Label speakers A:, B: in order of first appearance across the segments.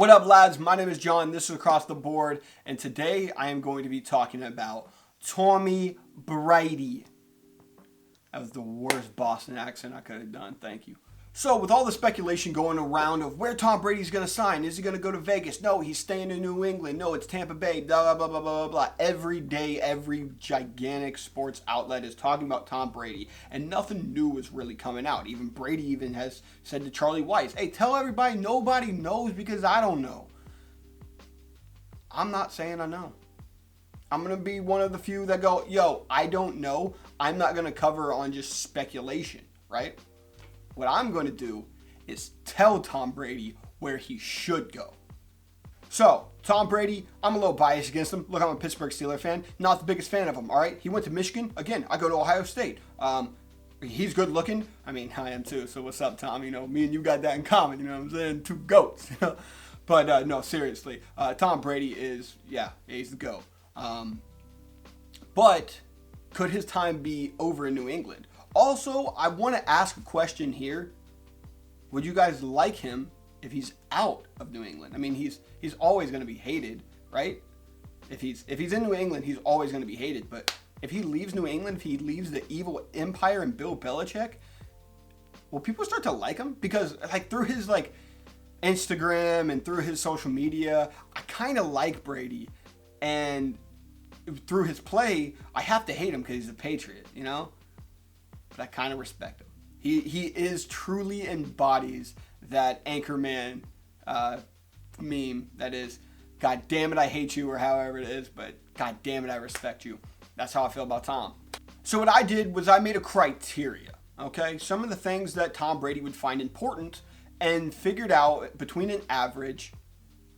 A: What up, lads? My name is John. This is Across the Board, and today I am going to be talking about Tommy Brady. That was the worst Boston accent I could have done. Thank you. So, with all the speculation going around of where Tom Brady's going to sign, is he going to go to Vegas? No, he's staying in New England. No, it's Tampa Bay. Blah, blah, blah, blah, blah, blah. Every day, every gigantic sports outlet is talking about Tom Brady, and nothing new is really coming out. Even Brady even has said to Charlie Weiss, hey, tell everybody nobody knows because I don't know. I'm not saying I know. I'm going to be one of the few that go, yo, I don't know. I'm not going to cover on just speculation, right? What I'm going to do is tell Tom Brady where he should go. So, Tom Brady, I'm a little biased against him. Look, I'm a Pittsburgh Steelers fan. Not the biggest fan of him, all right? He went to Michigan. Again, I go to Ohio State. He's good looking. I mean, I am too. So what's up, Tom? You know, me and you got that in common. You know what I'm saying? Two goats. But no, seriously. Tom Brady is, he's the GOAT. But could his time be over in New England? Also, I want to ask a question here. Would you guys like him if he's out of New England? I mean, he's always going to be hated, right? If he's in New England, he's always going to be hated. But if he leaves New England, if he leaves the evil empire and Bill Belichick, will people start to like him? Because through his Instagram and through his social media, I kind of like Brady, and through his play, I have to hate him because he's a Patriot, you know? But I kind of respect him. He is truly embodies that Anchorman meme that is, God damn it, I hate you, or however it is, but God damn it, I respect you. That's how I feel about Tom. So what I did was I made a criteria, okay? Some of the things that Tom Brady would find important, and figured out between an average,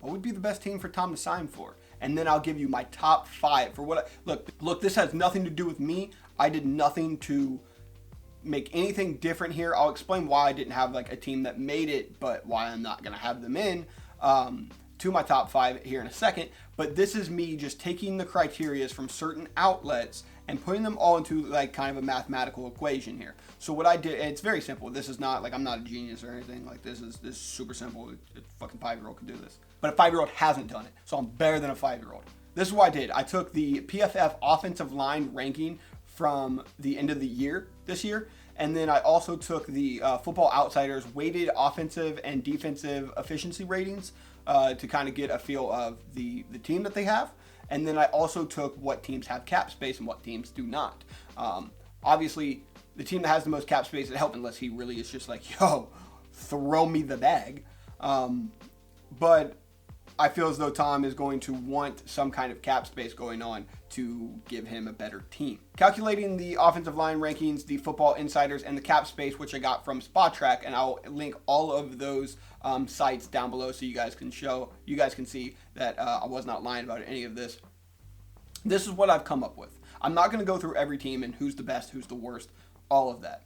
A: what would be the best team for Tom to sign for? And then I'll give you my top 5 for what look, this has nothing to do with me. I did nothing to make anything different here. I'll explain why I didn't have a team that made it, but why I'm not going to have them in to my top 5 here in a second. But this is me just taking the criterias from certain outlets and putting them all into kind of a mathematical equation here. So what I did, and it's very simple. This is not I'm not a genius or anything. This is super simple. A fucking 5-year-old could do this. But a 5-year-old hasn't done it. So I'm better than a 5-year-old. This is what I did. I took the PFF offensive line ranking from the end of the year this year. And then I also took the Football Outsiders weighted offensive and defensive efficiency ratings to kind of get a feel of the team that they have. And then I also took what teams have cap space and what teams do not. Obviously, the team that has the most cap space would help unless he really is just yo, throw me the bag. But I feel as though Tom is going to want some kind of cap space going on to give him a better team. Calculating the offensive line rankings, the Football Insiders, and the cap space, which I got from SpotTrack, and I'll link all of those sites down below so you guys can see that I was not lying about any of this. This is what I've come up with. I'm not going to go through every team and who's the best, who's the worst, all of that.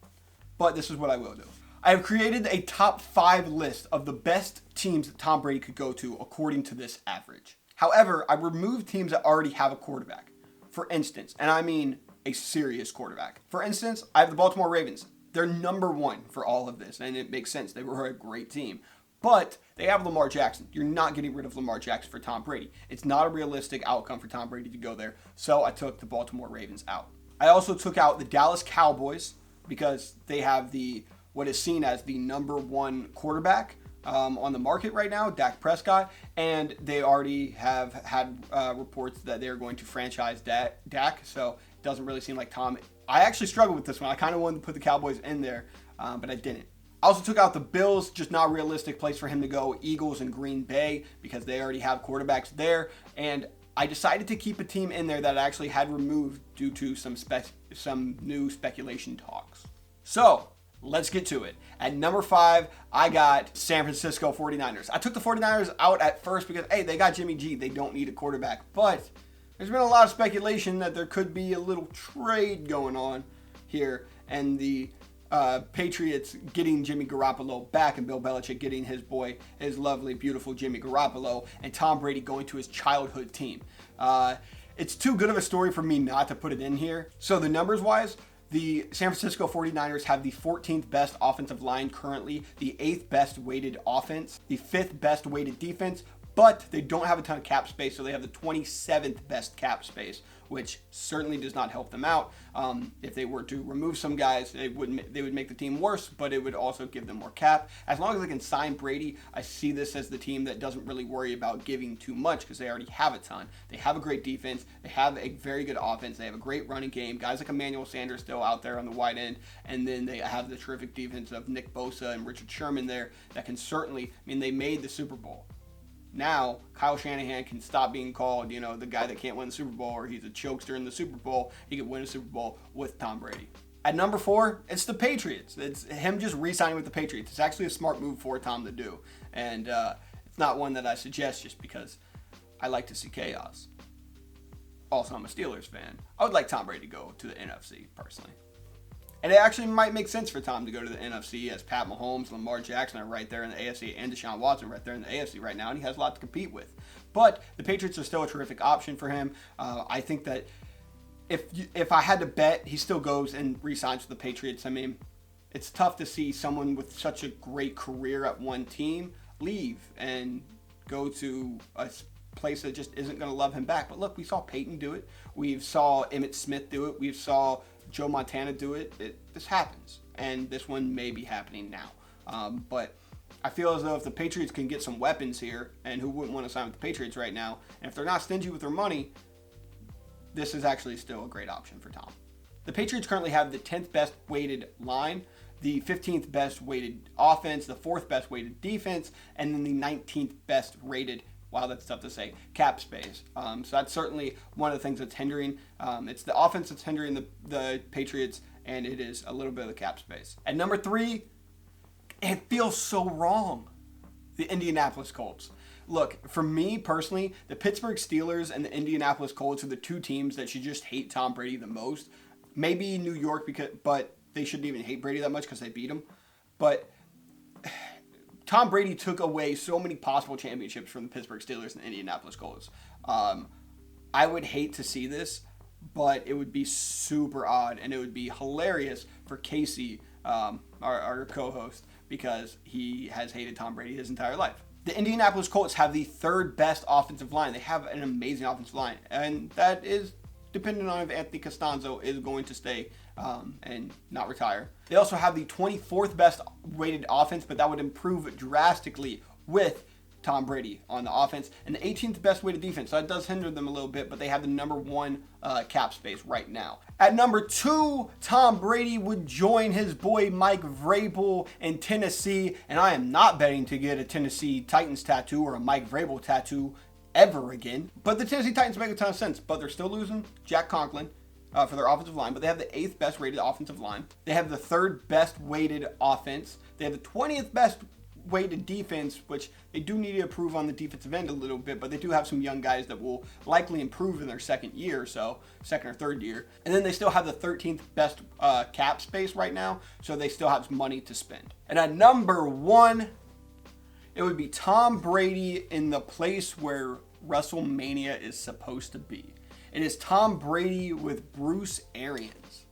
A: But this is what I will do. I have created a top 5 list of the best teams that Tom Brady could go to according to this average. However, I removed teams that already have a quarterback. For instance, and I mean a serious quarterback. For instance, I have the Baltimore Ravens. They're number 1 for all of this, and it makes sense. They were a great team. But they have Lamar Jackson. You're not getting rid of Lamar Jackson for Tom Brady. It's not a realistic outcome for Tom Brady to go there. So I took the Baltimore Ravens out. I also took out the Dallas Cowboys because they have what is seen as the number 1 quarterback on the market right now, Dak Prescott, and they already have had reports that they're going to franchise Dak, so it doesn't really seem like Tom. I actually struggled with this one. I kind of wanted to put the Cowboys in there, but I didn't. I also took out the Bills, just not a realistic place for him to go, Eagles and Green Bay, because they already have quarterbacks there, and I decided to keep a team in there that I actually had removed due to some new speculation talks. So, let's get to it. At number 5, I got San Francisco 49ers. I took the 49ers out at first because, hey, they got Jimmy G. They don't need a quarterback. But there's been a lot of speculation that there could be a little trade going on here. And the Patriots getting Jimmy Garoppolo back and Bill Belichick getting his lovely, beautiful Jimmy Garoppolo, and Tom Brady going to his childhood team. It's too good of a story for me not to put it in here. So the numbers-wise, The San Francisco 49ers have the 14th best offensive line currently, the 8th best weighted offense, the 5th best weighted defense, but they don't have a ton of cap space, so they have the 27th best cap space, which certainly does not help them out. If they were to remove some guys, they would make the team worse, but it would also give them more cap. As long as they can sign Brady, I see this as the team that doesn't really worry about giving too much because they already have a ton. They have a great defense. They have a very good offense. They have a great running game. Guys like Emmanuel Sanders still out there on the wide end, and then they have the terrific defense of Nick Bosa and Richard Sherman there that can certainly, they made the Super Bowl. Now, Kyle Shanahan can stop being called, the guy that can't win the Super Bowl, or he's a chokester in the Super Bowl. He could win a Super Bowl with Tom Brady. At number 4, it's the Patriots. It's him just re-signing with the Patriots. It's actually a smart move for Tom to do. And it's not one that I suggest just because I like to see chaos. Also, I'm a Steelers fan. I would like Tom Brady to go to the NFC, personally. And it actually might make sense for Tom to go to the NFC as Pat Mahomes, Lamar Jackson are right there in the AFC, and Deshaun Watson right there in the AFC right now, and he has a lot to compete with. But the Patriots are still a terrific option for him. I think that if I had to bet, he still goes and re-signs with the Patriots. It's tough to see someone with such a great career at one team leave and go to a place that just isn't going to love him back. But look, we saw Peyton do it. We saw Emmitt Smith do it. We saw Joe Montana do it. This happens, and this one may be happening now. But I feel as though if the Patriots can get some weapons here, and who wouldn't want to sign with the Patriots right now, and if they're not stingy with their money, this is actually still a great option for Tom. The Patriots currently have the 10th best weighted line, the 15th best weighted offense, the 4th best weighted defense, and then the 19th best rated, wow, that's tough to say, cap space. So that's certainly one of the things that's hindering. It's the offense that's hindering the Patriots, and it is a little bit of the cap space. At number 3, it feels so wrong. The Indianapolis Colts. Look, for me personally, the Pittsburgh Steelers and the Indianapolis Colts are the two teams that should just hate Tom Brady the most. Maybe New York, but they shouldn't even hate Brady that much because they beat him. But Tom Brady took away so many possible championships from the Pittsburgh Steelers and the Indianapolis Colts. I would hate to see this, but it would be super odd, and it would be hilarious for Casey, our co-host, because he has hated Tom Brady his entire life. The Indianapolis Colts have the 3rd best offensive line. They have an amazing offensive line, and that is depending on if Anthony Costanzo is going to stay and not retire. They also have the 24th best weighted offense, but that would improve drastically with Tom Brady on the offense, and the 18th best weighted defense. So that does hinder them a little bit, but they have the number 1 cap space right now. At number 2, Tom Brady would join his boy Mike Vrabel in Tennessee, and I am not betting to get a Tennessee Titans tattoo or a Mike Vrabel tattoo ever again. But the Tennessee Titans make a ton of sense, but they're still losing Jack Conklin for their offensive line, but they have the 8th best rated offensive line. They have the 3rd best weighted offense. They have the 20th best weighted defense, which they do need to improve on the defensive end a little bit, but they do have some young guys that will likely improve in their second year or so, second or third year. And then they still have the 13th best cap space right now, so they still have money to spend. And at number 1, it would be Tom Brady in the place where WrestleMania is supposed to be. It is Tom Brady with Bruce Arians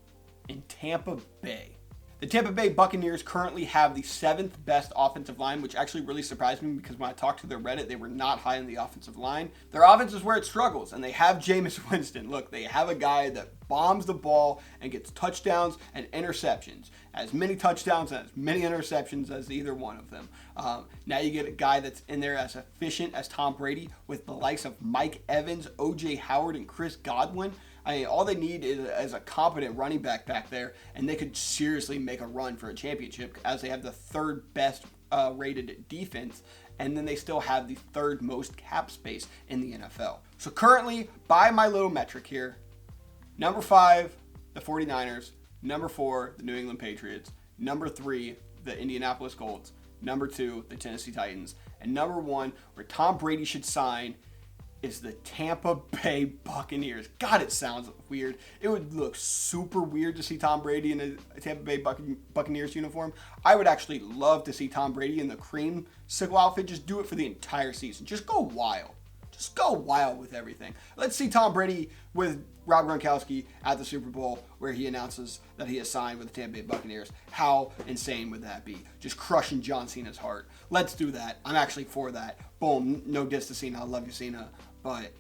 A: in Tampa Bay. The Tampa Bay Buccaneers currently have the 7th best offensive line, which actually really surprised me because when I talked to their Reddit, they were not high in the offensive line. Their offense is where it struggles, and they have Jameis Winston. Look, they have a guy that bombs the ball and gets touchdowns and interceptions. As many touchdowns and as many interceptions as either one of them. Now you get a guy that's in there as efficient as Tom Brady with the likes of Mike Evans, O.J. Howard, and Chris Godwin. I mean, all they need is a competent running back there, and they could seriously make a run for a championship as they have the 3rd best rated defense, and then they still have the 3rd most cap space in the NFL. So currently, by my little metric here, number 5, the 49ers, number 4, the New England Patriots, number 3, the Indianapolis Colts, number 2, the Tennessee Titans, and number 1, where Tom Brady should sign, is the Tampa Bay Buccaneers. God, it sounds weird. It would look super weird to see Tom Brady in a Tampa Bay Buccaneers uniform. I would actually love to see Tom Brady in the creamsicle outfit. Just do it for the entire season. Just go wild. Just go wild with everything. Let's see Tom Brady with Rob Gronkowski at the Super Bowl where he announces that he has signed with the Tampa Bay Buccaneers. How insane would that be? Just crushing John Cena's heart. Let's do that. I'm actually for that. Boom. No diss to Cena. I love you, Cena. But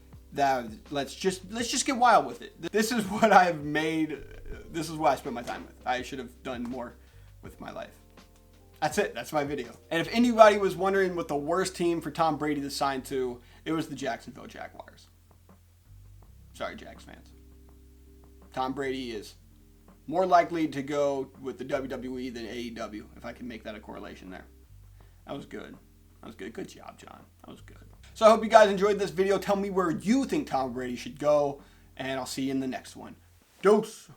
A: let's just get wild with it. This is what I've made. This is what I spent my time with. I should have done more with my life. That's it. That's my video. And if anybody was wondering what the worst team for Tom Brady to sign to, it was the Jacksonville Jaguars. Sorry, Jags fans. Tom Brady is more likely to go with the WWE than AEW, if I can make that a correlation there. That was good. That was good. Good job, John. That was good. So I hope you guys enjoyed this video. Tell me where you think Tom Brady should go, and I'll see you in the next one. Dose.